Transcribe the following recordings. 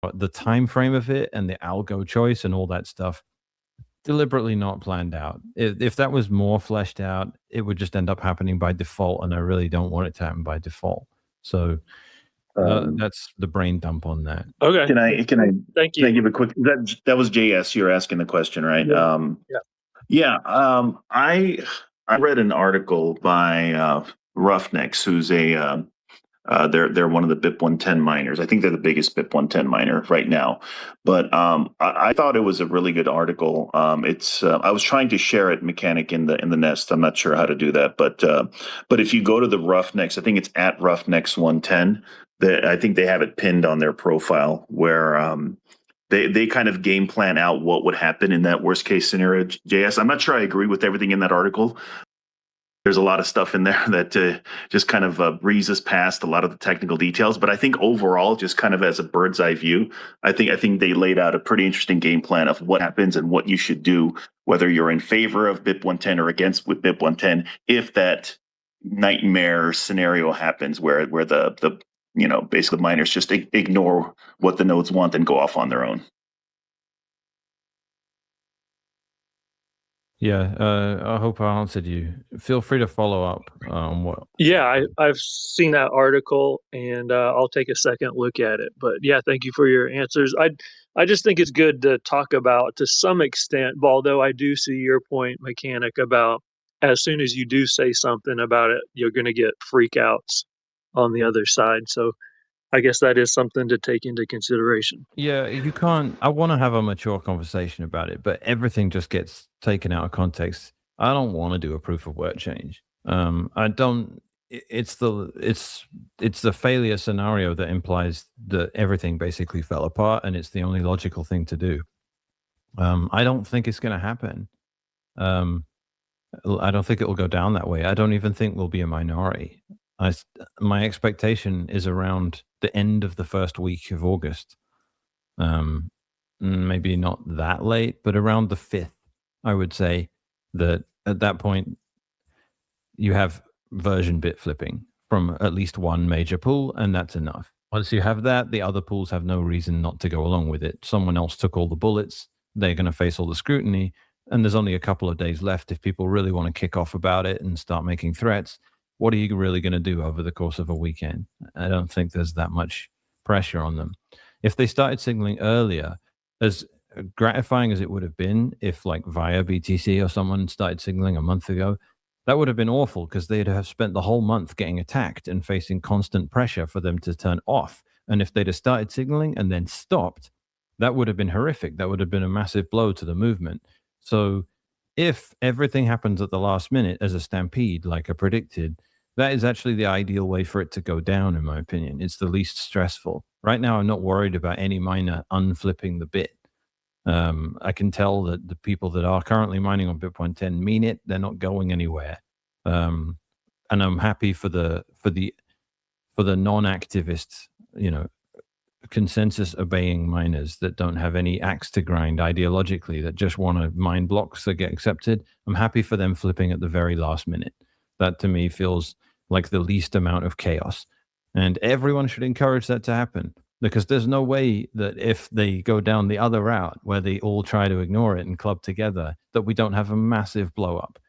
but the time frame of it and the algo choice and all that stuff, deliberately not planned out. If that was more fleshed out, it would just end up happening by default, and I really don't want it to happen by default. So that's the brain dump on that. Okay. Can I can I Thank can I you. give a quick that was JS you're asking the question, right? Yeah. Yeah. Yeah, I read an article by Roughnecks, who's they're one of the BIP 110 miners. I think they're the biggest BIP 110 miner right now. But I thought it was a really good article. It's I was trying to share it mechanic in the nest. I'm not sure how to do that, but if you go to the Roughnecks, I think it's at Roughnecks 110. I think they have it pinned on their profile where they kind of game plan out what would happen in that worst case scenario. JS, I'm not sure I agree with everything in that article. There's a lot of stuff in there that just kind of breezes past a lot of the technical details. But I think overall, just kind of as a bird's eye view, I think they laid out a pretty interesting game plan of what happens and what you should do, whether you're in favor of BIP 110 or against with BIP 110, if that nightmare scenario happens where the basically miners just ignore what the nodes want and go off on their own. Yeah, I hope I answered you. Feel free to follow up on what. Yeah, I've seen that article, and I'll take a second look at it. But yeah, thank you for your answers. I just think it's good to talk about to some extent, although I do see your point, Mechanic, about as soon as you do say something about it, you're going to get freakouts on the other side. So I guess that is something to take into consideration. Yeah, you can't. I want to have a mature conversation about it, but everything just gets taken out of context. I don't want to do a proof of work change. I don't. It's the failure scenario that implies that everything basically fell apart, and it's the only logical thing to do. I don't think it's going to happen. Um, I don't think it will go down that way. I don't even think we'll be a minority. My expectation is around the end of the first week of August. um, Maybe not that late, but around the 5th, I would say that at that point you have version bit flipping from at least one major pool, and that's enough. Once you have that, the other pools have no reason not to go along with it. Someone else took all the bullets, they're going to face all the scrutiny, and there's only a couple of days left. If people really want to kick off about it and start making threats, what are you really going to do over the course of a weekend? I don't think there's that much pressure on them. If they started signaling earlier, as gratifying as it would have been if, like, via BTC or someone started signaling a month ago, that would have been awful because they'd have spent the whole month getting attacked and facing constant pressure for them to turn off. And if they'd have started signaling and then stopped, that would have been horrific. That would have been a massive blow to the movement. So if everything happens at the last minute as a stampede, like I predicted, that is actually the ideal way for it to go down, in my opinion. It's the least stressful. Right now, I'm not worried about any miner unflipping the bit. I can tell that the people that are currently mining on Bitcoin 10 mean it. They're not going anywhere. Um, and I'm happy for the non-activist, you know, consensus obeying miners that don't have any axe to grind ideologically, that just want to mine blocks that get accepted. I'm happy for them flipping at the very last minute. That to me feels like the least amount of chaos. And everyone should encourage that to happen, because there's no way that if they go down the other route where they all try to ignore it and club together, that we don't have a massive blow up.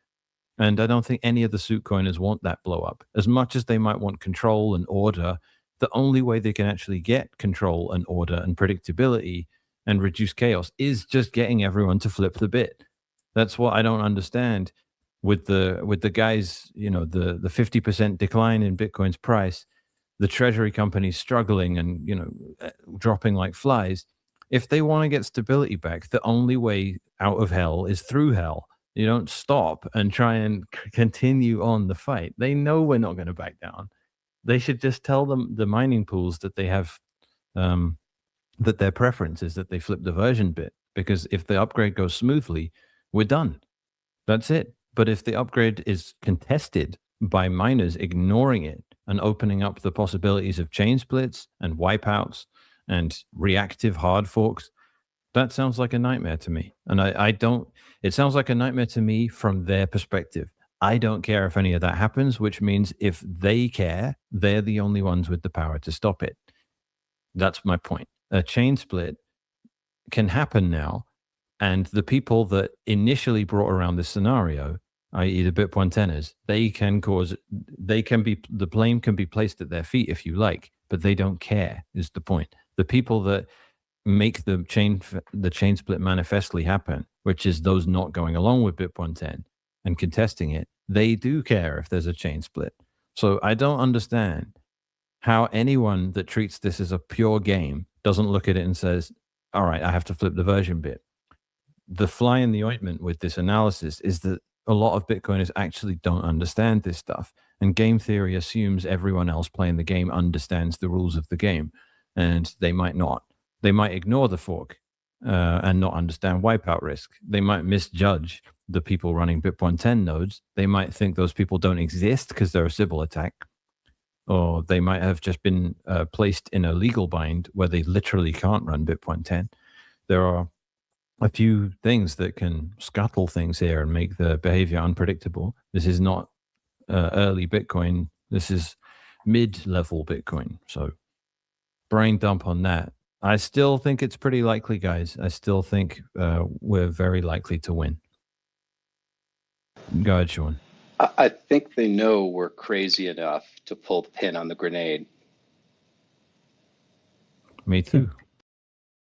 And I don't think any of the suit coiners want that blow up. As much as they might want control and order, the only way they can actually get control and order and predictability and reduce chaos is just getting everyone to flip the bit. That's what I don't understand with the guys, the 50% decline in Bitcoin's price, the treasury companies struggling and, dropping like flies. If they want to get stability back, the only way out of hell is through hell. You don't stop and try and continue on the fight. They know we're not going to back down. They should just tell them, the mining pools, that they have, that their preference is that they flip the version bit, because if the upgrade goes smoothly, we're done. That's it. But if the upgrade is contested by miners ignoring it and opening up the possibilities of chain splits and wipeouts and reactive hard forks, that sounds like a nightmare to me. And I don't, it sounds like a nightmare to me from their perspective. I don't care if any of that happens, which means if they care, they're the only ones with the power to stop it. That's my point. a chain split can happen now, and the people that initially brought around this scenario, i.e. the BIP110ers, the blame can be placed at their feet if you like, but they don't care, is the point. The people that make the chain split manifestly happen, which is those not going along with BIP110 and contesting it, they do care if there's a chain split. So I don't understand how anyone that treats this as a pure game doesn't look at it and says, all right, I have to flip the version bit. The fly in the ointment with this analysis is that a lot of Bitcoiners actually don't understand this stuff. And game theory assumes everyone else playing the game understands the rules of the game. And they might not. They might ignore the fork and not understand wipeout risk. They might misjudge the people running BIP110 nodes. They might think those people don't exist because they're a Sybil attack. Or they might have just been placed in a legal bind where they literally can't run BIP110. There are a few things that can scuttle things here and make the behavior unpredictable. This is not early Bitcoin. This is mid-level Bitcoin. So brain dump on that. I still think it's pretty likely, guys. I still think we're very likely to win. Go ahead, Sean. I think they know we're crazy enough to pull the pin on the grenade. Me too.